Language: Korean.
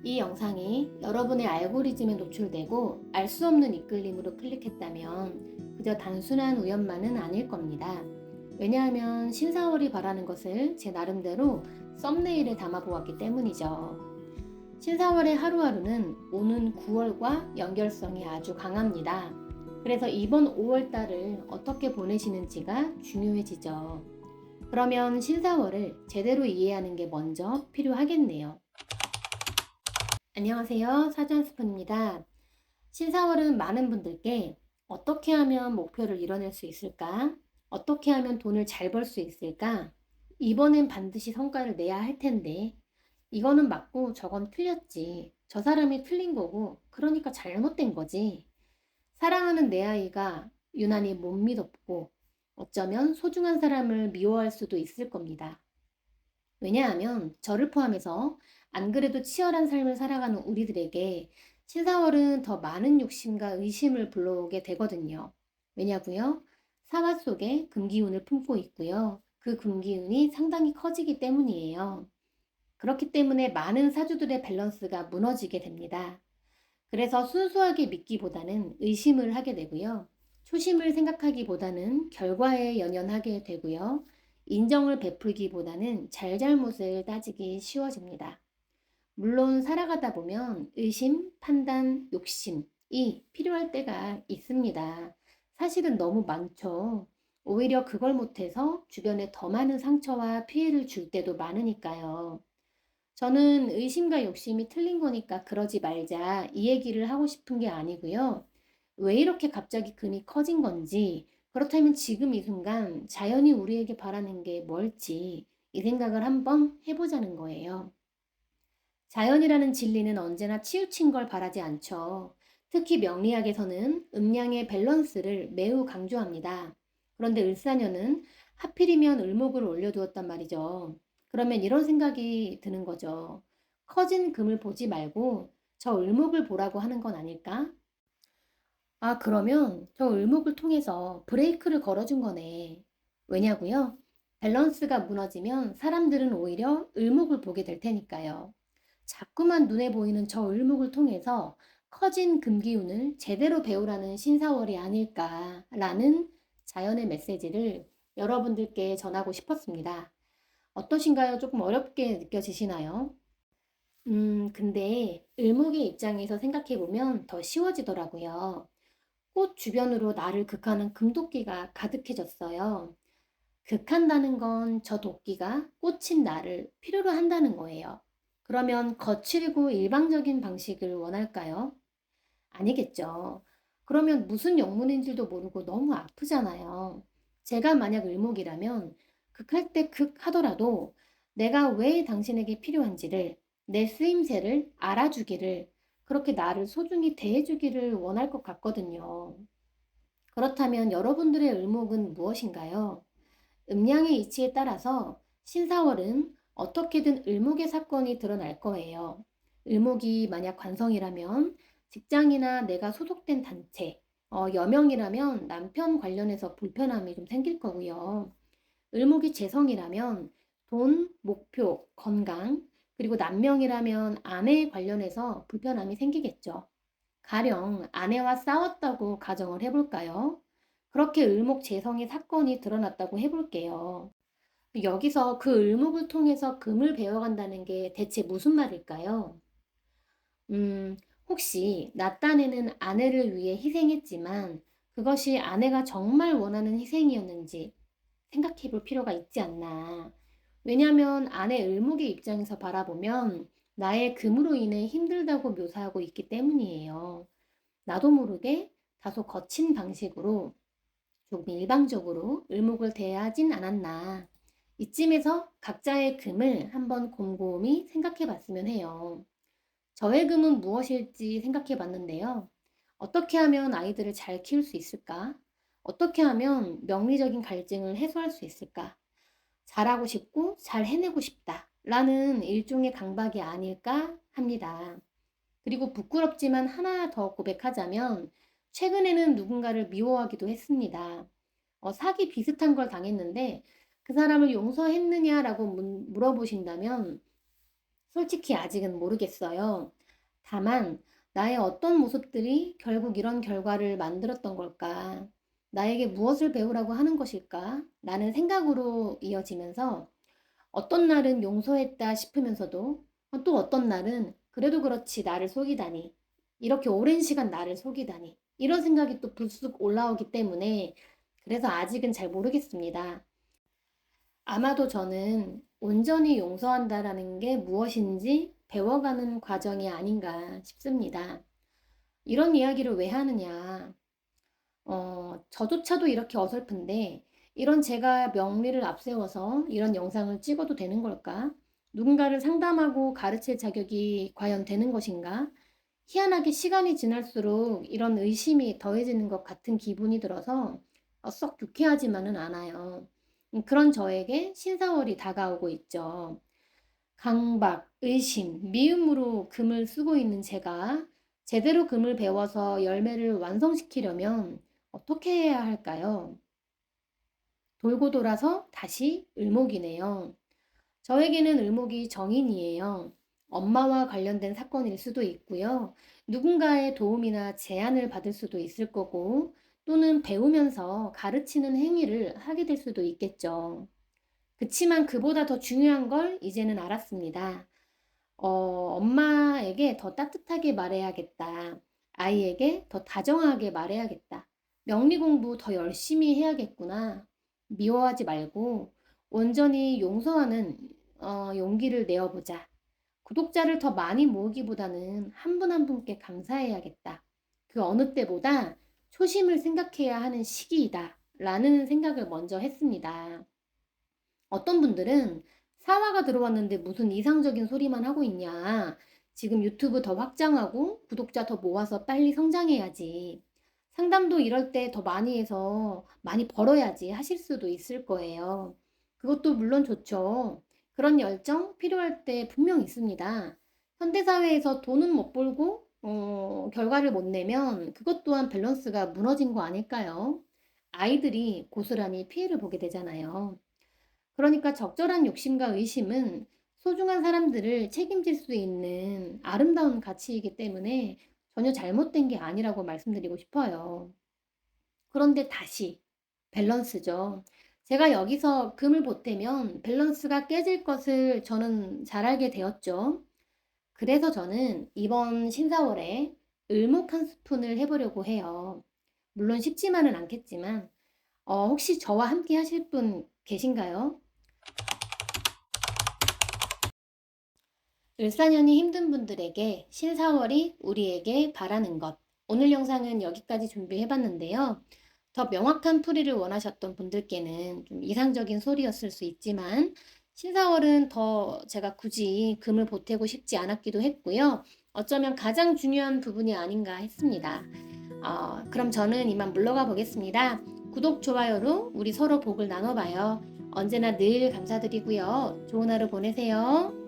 이 영상이 여러분의 알고리즘에 노출되고 알 수 없는 이끌림으로 클릭했다면 그저 단순한 우연만은 아닐 겁니다. 왜냐하면 신사월이 바라는 것을 제 나름대로 썸네일에 담아보았기 때문이죠. 신사월의 하루하루는 오는 9월과 연결성이 아주 강합니다. 그래서 이번 5월달을 어떻게 보내시는지가 중요해지죠. 그러면 신사월을 제대로 이해하는 게 먼저 필요하겠네요. 안녕하세요. 사전스푼입니다. 신사월은 많은 분들께 어떻게 하면 목표를 이뤄낼 수 있을까? 어떻게 하면 돈을 잘 벌 수 있을까? 이번엔 반드시 성과를 내야 할 텐데, 이거는 맞고 저건 틀렸지. 저 사람이 틀린 거고, 그러니까 잘못된 거지. 사랑하는 내 아이가 유난히 못 믿었고, 어쩌면 소중한 사람을 미워할 수도 있을 겁니다. 왜냐하면 저를 포함해서 안 그래도 치열한 삶을 살아가는 우리들에게 신사월은 더 많은 욕심과 의심을 불러오게 되거든요. 왜냐고요? 사화 속에 금기운을 품고 있고요. 그 금기운이 상당히 커지기 때문이에요. 그렇기 때문에 많은 사주들의 밸런스가 무너지게 됩니다. 그래서 순수하게 믿기보다는 의심을 하게 되고요. 초심을 생각하기보다는 결과에 연연하게 되고요. 인정을 베풀기보다는 잘잘못을 따지기 쉬워집니다. 물론 살아가다 보면 의심, 판단, 욕심이 필요할 때가 있습니다. 사실은 너무 많죠. 오히려 그걸 못해서 주변에 더 많은 상처와 피해를 줄 때도 많으니까요. 저는 의심과 욕심이 틀린 거니까 그러지 말자 이 얘기를 하고 싶은 게 아니고요. 왜 이렇게 갑자기 금이 커진 건지, 그렇다면 지금 이 순간 자연이 우리에게 바라는 게 뭘지 이 생각을 한번 해보자는 거예요. 자연이라는 진리는 언제나 치우친 걸 바라지 않죠. 특히 명리학에서는 음양의 밸런스를 매우 강조합니다. 그런데 을사년은 하필이면 을목을 올려두었단 말이죠. 그러면 이런 생각이 드는 거죠. 커진 금을 보지 말고 저 을목을 보라고 하는 건 아닐까? 아, 그러면 저 을목을 통해서 브레이크를 걸어준 거네. 왜냐고요? 밸런스가 무너지면 사람들은 오히려 을목을 보게 될 테니까요. 자꾸만 눈에 보이는 저 을목을 통해서 커진 금기운을 제대로 배우라는 신사월이 아닐까라는 자연의 메시지를 여러분들께 전하고 싶었습니다. 어떠신가요? 조금 어렵게 느껴지시나요? 근데 을목의 입장에서 생각해보면 더 쉬워지더라고요. 꽃 주변으로 나를 극하는 금도끼가 가득해졌어요. 극한다는 건 저 도끼가 꽂힌 나를 필요로 한다는 거예요. 그러면 거칠고 일방적인 방식을 원할까요? 아니겠죠. 그러면 무슨 영문인 줄도 모르고 너무 아프잖아요. 제가 만약 을목이라면 극할 때 극하더라도 내가 왜 당신에게 필요한지를, 내 쓰임새를 알아주기를, 그렇게 나를 소중히 대해주기를 원할 것 같거든요. 그렇다면 여러분들의 을목은 무엇인가요? 음양의 이치에 따라서 신사월은 어떻게든 을목의 사건이 드러날 거예요. 을목이 만약 관성이라면 직장이나 내가 소속된 단체, 여명이라면 남편 관련해서 불편함이 좀 생길 거고요. 을목이 재성이라면 돈, 목표, 건강, 그리고 남명이라면 아내 관련해서 불편함이 생기겠죠. 가령 아내와 싸웠다고 가정을 해볼까요? 그렇게 을목재성의 사건이 드러났다고 해볼게요. 여기서 그 을목을 통해서 금을 배워간다는 게 대체 무슨 말일까요? 음, 혹시 나 딴에는 아내를 위해 희생했지만 그것이 아내가 정말 원하는 희생이었는지 생각해 볼 필요가 있지 않나. 왜냐하면 아내 을목의 입장에서 바라보면 나의 금으로 인해 힘들다고 묘사하고 있기 때문이에요. 나도 모르게 다소 거친 방식으로 조금 일방적으로 을목을 대하진 않았나. 이쯤에서 각자의 금을 한번 곰곰이 생각해 봤으면 해요. 저의 금은 무엇일지 생각해 봤는데요. 어떻게 하면 아이들을 잘 키울 수 있을까? 어떻게 하면 명리적인 갈증을 해소할 수 있을까? 잘하고 싶고 잘 해내고 싶다. 라는 일종의 강박이 아닐까 합니다. 그리고 부끄럽지만 하나 더 고백하자면 최근에는 누군가를 미워하기도 했습니다. 사기 비슷한 걸 당했는데 그 사람을 용서했느냐라고 물어보신다면 솔직히 아직은 모르겠어요. 다만, 나의 어떤 모습들이 결국 이런 결과를 만들었던 걸까? 나에게 무엇을 배우라고 하는 것일까? 라는 생각으로 이어지면서 어떤 날은 용서했다 싶으면서도 또 어떤 날은 그래도 그렇지 나를 속이다니. 이렇게 오랜 시간 나를 속이다니. 이런 생각이 또 불쑥 올라오기 때문에 그래서 아직은 잘 모르겠습니다. 아마도 저는 온전히 용서한다라는 게 무엇인지 배워가는 과정이 아닌가 싶습니다. 이런 이야기를 왜 하느냐. 저조차도 이렇게 어설픈데 이런 제가 명리를 앞세워서 이런 영상을 찍어도 되는 걸까? 누군가를 상담하고 가르칠 자격이 과연 되는 것인가? 희한하게 시간이 지날수록 이런 의심이 더해지는 것 같은 기분이 들어서 썩 유쾌하지만은 않아요. 그런 저에게 신사월이 다가오고 있죠. 강박, 의심, 미움으로 금을 쓰고 있는 제가 제대로 금을 배워서 열매를 완성시키려면 어떻게 해야 할까요? 돌고 돌아서 다시 을목이네요. 저에게는 을목이 정인이에요. 엄마와 관련된 사건일 수도 있고요. 누군가의 도움이나 제안을 받을 수도 있을 거고, 또는 배우면서 가르치는 행위를 하게 될 수도 있겠죠. 그치만 그보다 더 중요한 걸 이제는 알았습니다. 엄마에게 더 따뜻하게 말해야겠다. 아이에게 더 다정하게 말해야겠다. 명리 공부 더 열심히 해야겠구나. 미워하지 말고 온전히 용서하는 용기를 내어보자. 구독자를 더 많이 모으기보다는 한 분 한 분께 감사해야겠다. 그 어느 때보다 초심을 생각해야 하는 시기이다. 라는 생각을 먼저 했습니다. 어떤 분들은 사화가 들어왔는데 무슨 이상적인 소리만 하고 있냐. 지금 유튜브 더 확장하고 구독자 더 모아서 빨리 성장해야지. 상담도 이럴 때 더 많이 해서 많이 벌어야지 하실 수도 있을 거예요. 그것도 물론 좋죠. 그런 열정 필요할 때 분명 있습니다. 현대사회에서 돈은 못 벌고 결과를 못 내면 그것 또한 밸런스가 무너진 거 아닐까요? 아이들이 고스란히 피해를 보게 되잖아요. 그러니까 적절한 욕심과 의심은 소중한 사람들을 책임질 수 있는 아름다운 가치이기 때문에 전혀 잘못된 게 아니라고 말씀드리고 싶어요. 그런데 다시 밸런스죠. 제가 여기서 금을 보태면 밸런스가 깨질 것을 저는 잘 알게 되었죠. 그래서 저는 이번 신사월에 을목 한 스푼을 해보려고 해요. 물론 쉽지만은 않겠지만 혹시 저와 함께 하실 분 계신가요? 을사년이 힘든 분들에게 신사월이 우리에게 바라는 것. 오늘 영상은 여기까지 준비해봤는데요. 더 명확한 풀이를 원하셨던 분들께는 좀 이상적인 소리였을 수 있지만 신사월은 더 제가 굳이 금을 보태고 싶지 않았기도 했고요. 어쩌면 가장 중요한 부분이 아닌가 했습니다. 그럼 저는 이만 물러가 보겠습니다. 구독, 좋아요로 우리 서로 복을 나눠봐요. 언제나 늘 감사드리고요. 좋은 하루 보내세요.